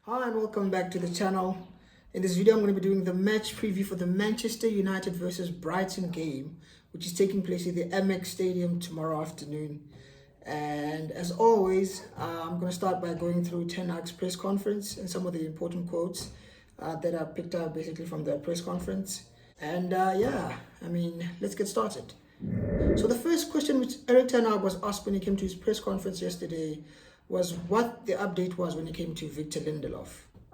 Hi and welcome back to the channel. In this video I'm going to be doing the match preview for the Manchester United versus Brighton game, which is taking place at the MX Stadium tomorrow afternoon. And as always, I'm going to start by going through Ten Hag's press conference and some of the important quotes that I picked up basically from the press conference. And let's get started. So the first question which Erik Ten Hag was asked when he came to his press conference yesterday was what the update was when it came to Victor Lindelof.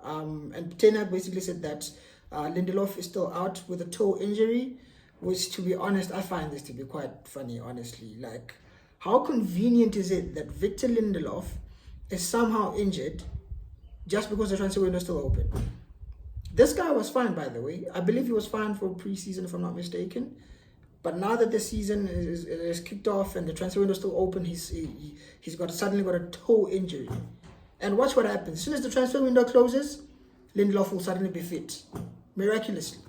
And Ten Hag basically said that Lindelof is still out with a toe injury, which, to be honest, I find this to be quite funny, honestly. Like, how convenient is it that Victor Lindelof is somehow injured just because the transfer window is still open? This guy was fine, by the way. I believe he was fine for pre-season, if I'm not mistaken. But now that the season is kicked off and the transfer window is still open, he's suddenly got a toe injury. And watch what happens. As soon as the transfer window closes, Lindelof will suddenly be fit. Miraculously.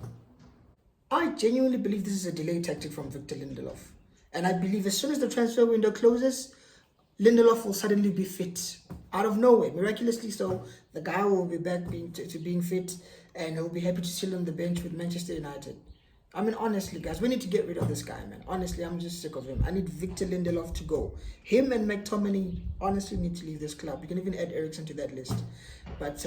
I genuinely believe this is a delay tactic from Victor Lindelof. And I believe as soon as the transfer window closes, Lindelof will suddenly be fit. Out of nowhere, miraculously so, the guy will be back to being fit and he'll be happy to chill on the bench with Manchester United. I mean, honestly, guys, we need to get rid of this guy, man. Honestly, I'm just sick of him. I need Victor Lindelof to go. Him and McTominay honestly need to leave this club. You can even add Eriksen to that list. But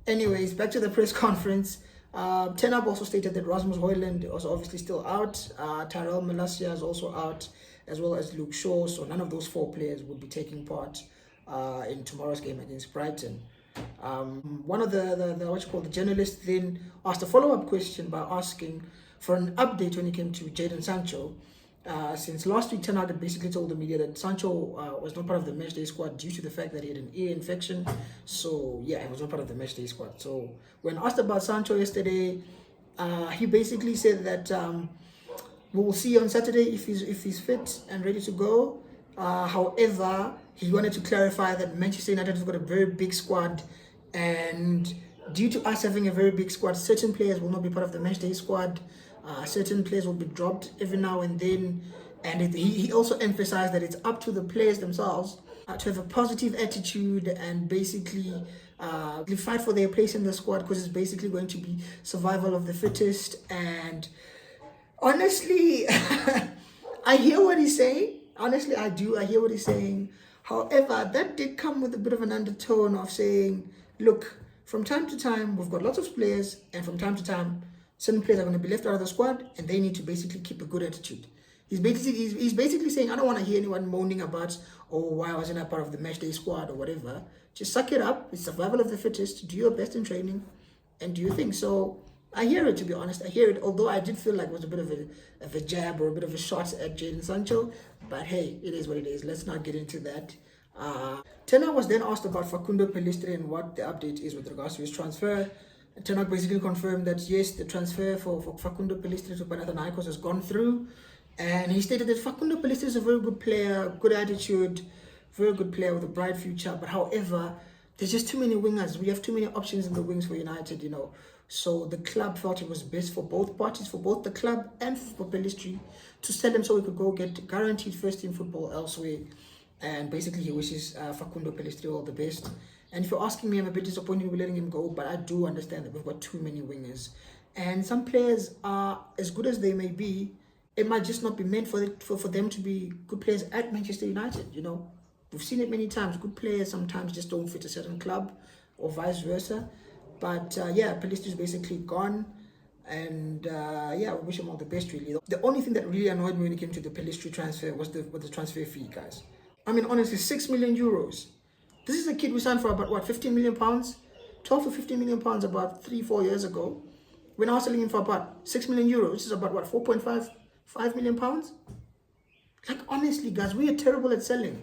anyways, back to the press conference. Ten Hag also stated that Rasmus Højlund was obviously still out. Tyrell Malacia is also out, as well as Luke Shaw. So none of those four players would be taking part in tomorrow's game against Brighton. One of the journalists then asked a follow-up question by asking for an update when it came to Jadon Sancho. Since last week, Ten Hag had basically told the media that Sancho was not part of the matchday squad due to the fact that he had an ear infection. So yeah, he was not part of the matchday squad. So when asked about Sancho yesterday, he basically said that we'll see on Saturday if he's fit and ready to go. However, he wanted to clarify that Manchester United has got a very big squad, and due to us having a very big squad, certain players will not be part of the matchday squad. Certain players will be dropped every now and then. And he also emphasized that it's up to the players themselves to have a positive attitude and basically fight for their place in the squad, because it's basically going to be survival of the fittest. And honestly, I hear what he's saying. Honestly, I do. I hear what he's saying. However, that did come with a bit of an undertone of saying, look, from time to time, we've got lots of players, and from time to time, certain players are going to be left out of the squad, and they need to basically keep a good attitude. He's basically saying, I don't want to hear anyone moaning about, oh, why wasn't I part of the matchday squad or whatever. Just suck it up. It's survival of the fittest. Do your best in training and do your thing. So I hear it, to be honest. I hear it, although I did feel like it was a bit of a jab or a bit of a shot at Jadon Sancho. But hey, it is what it is. Let's not get into that. Ten Hag was then asked about Facundo Pellistri and what the update is with regards to his transfer. Ten Hag basically confirmed that yes, the transfer for Facundo Pellistri to Panathinaikos has gone through, and he stated that Facundo Pellistri is a very good player, good attitude, very good player with a bright future. But however, there's just too many wingers. We have too many options in the wings for United, you know. So the club felt it was best for both parties, for both the club and for Pellistri, to sell him so we could go get guaranteed first-team football elsewhere. And basically, he wishes Facundo Pellistri all the best. And if you're asking me, I'm a bit disappointed with letting him go, but I do understand that we've got too many wingers. And some players are, as good as they may be, it might just not be meant for them to be good players at Manchester United, you know. We've seen it many times. Good players sometimes just don't fit a certain club, or vice versa. But Pellistri is basically gone. And we wish him all the best, really. The only thing that really annoyed me when it came to the Pellistri transfer was the transfer fee, guys. I mean, honestly, 6 million euros. This is a kid we signed for about, 15 million pounds? 12 to 15 million pounds about 3-4 years ago. We're now selling him for about 6 million euros, which is about, 4.5 million pounds? Like, honestly, guys, we are terrible at selling.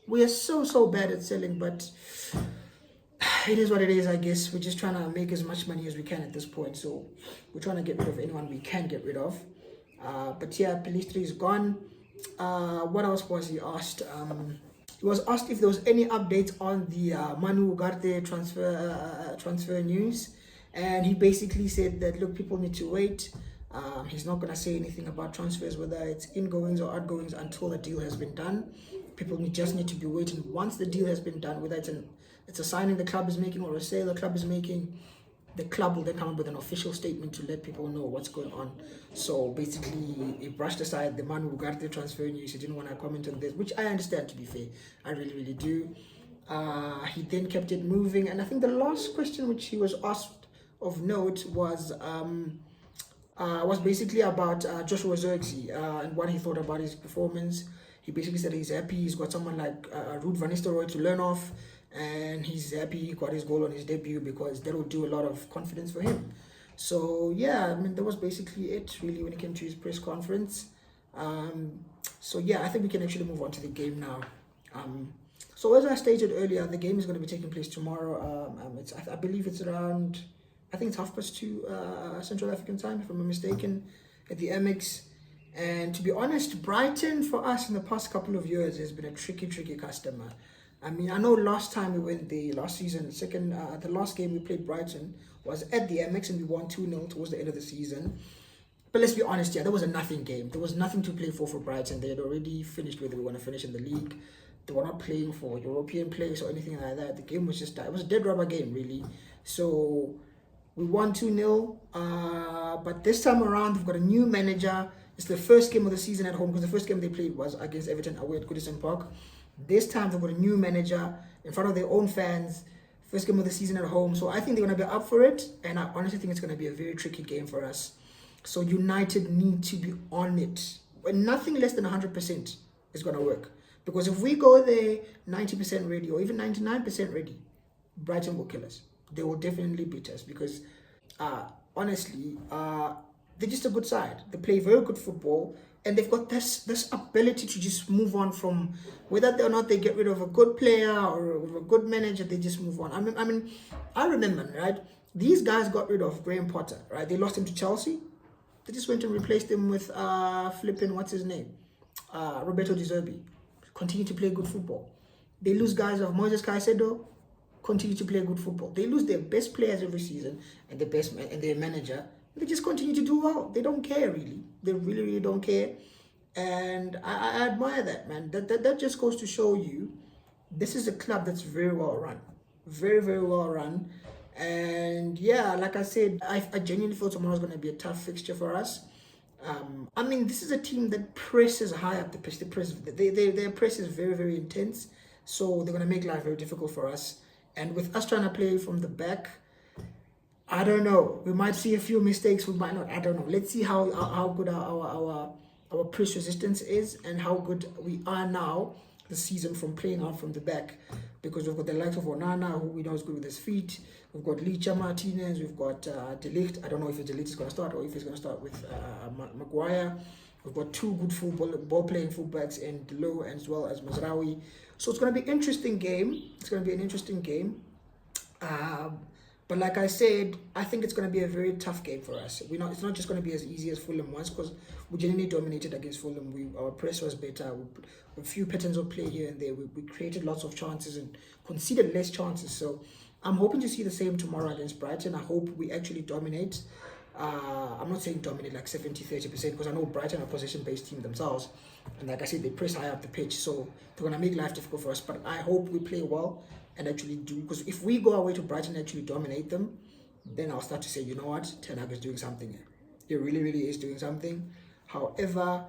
We are so bad at selling, but it is what it is, I guess. We're just trying to make as much money as we can at this point. So we're trying to get rid of anyone we can get rid of. But yeah, Pellistri is gone. What else was he asked? He was asked if there was any updates on the Manu Ugarte transfer news, and he basically said that, look, people need to wait. He's not going to say anything about transfers, whether it's ingoings or outgoings, until the deal has been done. People just need to be waiting. Once the deal has been done, whether it's a signing the club is making or a sale the club is making, the club will then come up with an official statement to let people know what's going on. So basically, he brushed aside the man who got the transfer news. He didn't want to comment on this, which I understand, to be fair. I really, really do. He then kept it moving. And I think the last question which he was asked of note was basically about Joshua Zirkzee and what he thought about his performance. He basically said he's happy. He's got someone like Ruud van Nistelrooy to learn off. And he's happy he got his goal on his debut because that will do a lot of confidence for him. So yeah, I mean, that was basically it really when it came to his press conference. So yeah, I think we can actually move on to the game now. So as I stated earlier, the game is going to be taking place tomorrow. I believe it's around, I think it's 2:30 Central African time, if I'm not mistaken, at the MX. And to be honest, Brighton for us in the past couple of years has been a tricky customer. I mean, I know last time we went the last season, the last game we played Brighton was at the MX and we won 2-0 towards the end of the season. But let's be honest, yeah, that was a nothing game. There was nothing to play for Brighton. They had already finished where they were going to finish in the league. They were not playing for European place or anything like that. The game was just, it was a dead rubber game, really. So we won 2-0. But this time around, we've got a new manager. It's the first game of the season at home because the first game they played was against Everton away at Goodison Park. This time they've got a new manager in front of their own fans. First game of the season at home. So I think they're going to be up for it. And I honestly think it's going to be a very tricky game for us. So United need to be on it. When nothing less than 100% is going to work. Because if we go there 90% ready or even 99% ready, Brighton will kill us. They will definitely beat us because honestly, they're just a good side. They play very good football. And they've got this ability to just move on from whether or not they get rid of a good player or a good manager, they just move on. I mean, I remember, right? These guys got rid of Graham Potter, right? They lost him to Chelsea. They just went and replaced him with what's his name? Roberto De Zerbi. Continue to play good football. They lose guys of Moises Caicedo, continue to play good football. They lose their best players every season and their manager. They just continue to do well. They don't care, really. They really, really don't care. And I admire that, man. That just goes to show you this is a club that's very well run. Very, very well run. And yeah, like I said, I genuinely feel tomorrow's going to be a tough fixture for us. I mean, this is a team that presses high up the pitch. Their press is very, very intense. So they're going to make life very difficult for us. And with us trying to play from the back, I don't know. We might see a few mistakes. We might not. I don't know. Let's see how good our press resistance is and how good we are now this season from playing out from the back. Because we've got the likes of Onana, who we know is good with his feet. We've got Licha Martinez. We've got De Ligt. I don't know if De Ligt is going to start or if he's going to start with Maguire. We've got two good ball-playing fullbacks in Delo as well as Mazraoui. So it's going to be an interesting game. It's going to be an interesting game. But like I said, I think it's going to be a very tough game for us. It's not just going to be as easy as Fulham was because we genuinely dominated against Fulham. Our press was better. A few patterns of play here and there. We created lots of chances and conceded less chances. So I'm hoping to see the same tomorrow against Brighton. I hope we actually dominate. I'm not saying dominate like 70-30% because I know Brighton are a possession-based team themselves. And like I said, they press high up the pitch. So they're going to make life difficult for us. But I hope we play well and actually do. Because if we go away to Brighton and actually dominate them, then I'll start to say, you know what? Ten Hag is doing something here. He really, really is doing something. However,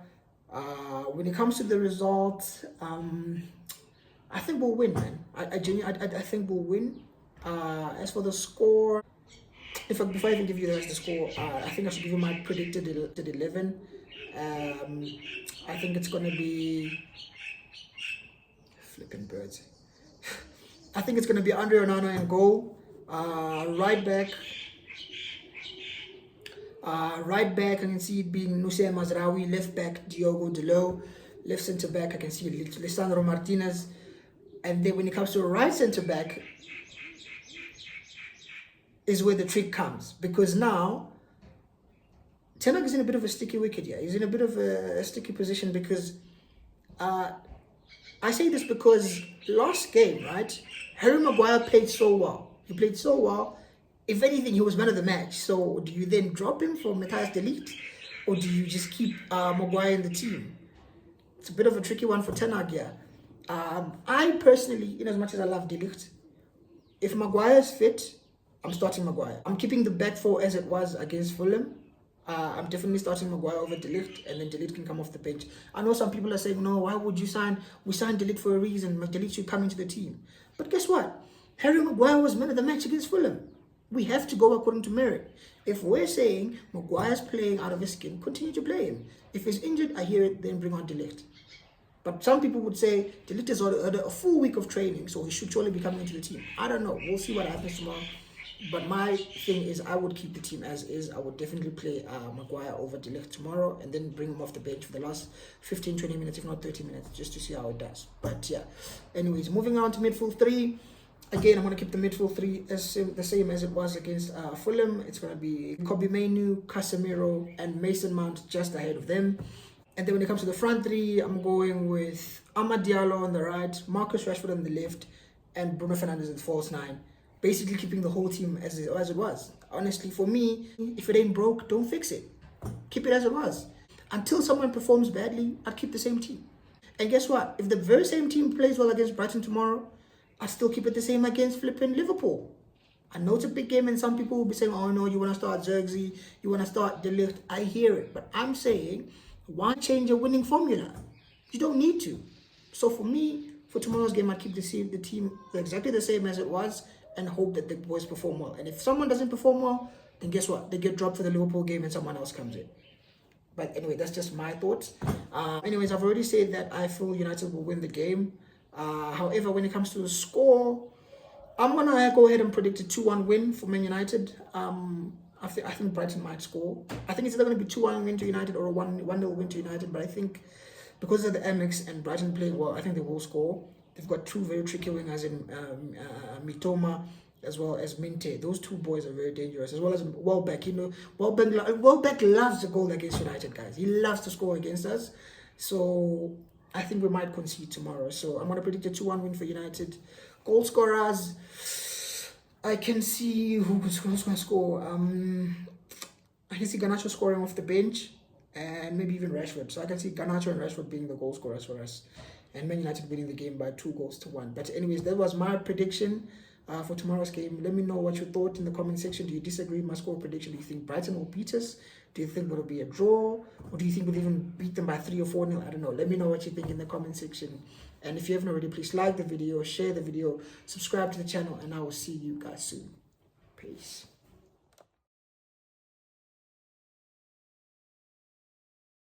when it comes to the result, I think we'll win, man. I think we'll win. As for the score, before I even give you the rest of the score, I think I should give you my predicted 11. I think it's going to be... Flipping birds. I think it's going to be Andre Onana in goal. Right back, I can see it being Nusayr Mazraoui. Left back, Diogo Delo. Left centre back, I can see Lisandro Martinez. And then when it comes to a right centre back, is where the trick comes. Because now, Ten Hag is in a bit of a sticky wicket here. He's in a bit of a sticky position because I say this because last game, right, Harry Maguire played so well. He played so well. If anything, he was man of the match. So do you then drop him for Matthias De Ligt? Or do you just keep Maguire in the team? It's a bit of a tricky one for Ten Hag here. I personally, in as much as I love De Ligt, if Maguire's fit, I'm starting Maguire. I'm keeping the back four as it was against Fulham. I'm definitely starting Maguire over De Ligt, and then De Ligt can come off the bench. I know some people are saying, no, why would you sign? We signed De Ligt for a reason. De Ligt should come into the team. But guess what? Harry Maguire was man of the match against Fulham. We have to go according to merit. If we're saying Maguire's playing out of his skin, continue to play him. If he's injured, I hear it, then bring on De Ligt. But some people would say De Ligt has had a full week of training, so he should surely be coming into the team. I don't know. We'll see what happens tomorrow. But my thing is, I would keep the team as is. I would definitely play Maguire over De Ligt tomorrow, and then bring him off the bench for the last 15, 20 minutes, if not 30 minutes, just to see how it does. But yeah, anyways, moving on to midfield three. Again, I'm going to keep the midfield three as the same as it was against Fulham. It's going to be Kobe Mainu, Casemiro, and Mason Mount just ahead of them. And then when it comes to the front three, I'm going with Amad Diallo on the right, Marcus Rashford on the left, and Bruno Fernandes at false nine. Basically keeping the whole team as it was. Honestly, for me, if it ain't broke, don't fix it. Keep it as it was. Until someone performs badly, I'd keep the same team. And guess what? If the very same team plays well against Brighton tomorrow, I'd still keep it the same against flipping Liverpool. I know it's a big game and some people will be saying, oh no, you want to start Zirkzee, you want to start De Ligt. I hear it. But I'm saying, why change a winning formula? You don't need to. So for me, for tomorrow's game, I'd keep the team exactly the same as it was and hope that the boys perform well. And if someone doesn't perform well, then guess what? They get dropped for the Liverpool game and someone else comes in. But anyway, that's just my thoughts. Anyways, I've already said that I feel United will win the game. However, when it comes to the score, I'm going to go ahead and predict a 2-1 win for Man United. I think Brighton might score. I think it's either going to be 2-1 win to United or a 1-0 win to United. But I think because of the MX and Brighton playing well, I think they will score. They've got two very tricky wingers in Mitoma as well as Minte. Those two boys are very dangerous, as well as Welbeck. You know, Welbeck loves to goal against United, guys. He loves to score against us. So I think we might concede tomorrow. So I'm going to predict a 2-1 win for United. Goal scorers, I can see who's going to score. I can see Garnacho scoring off the bench and maybe even Rashford. So I can see Garnacho and Rashford being the goal scorers for us. And Man United winning the game by 2-1. But anyways, that was my prediction for tomorrow's game. Let me know what you thought in the comment section. Do you disagree with my score prediction? Do you think Brighton will beat us? Do you think it'll be a draw? Or do you think we'll even beat them by 3 or 4-0? I don't know. Let me know what you think in the comment section. And if you haven't already, please like the video, share the video, subscribe to the channel, and I will see you guys soon. Peace.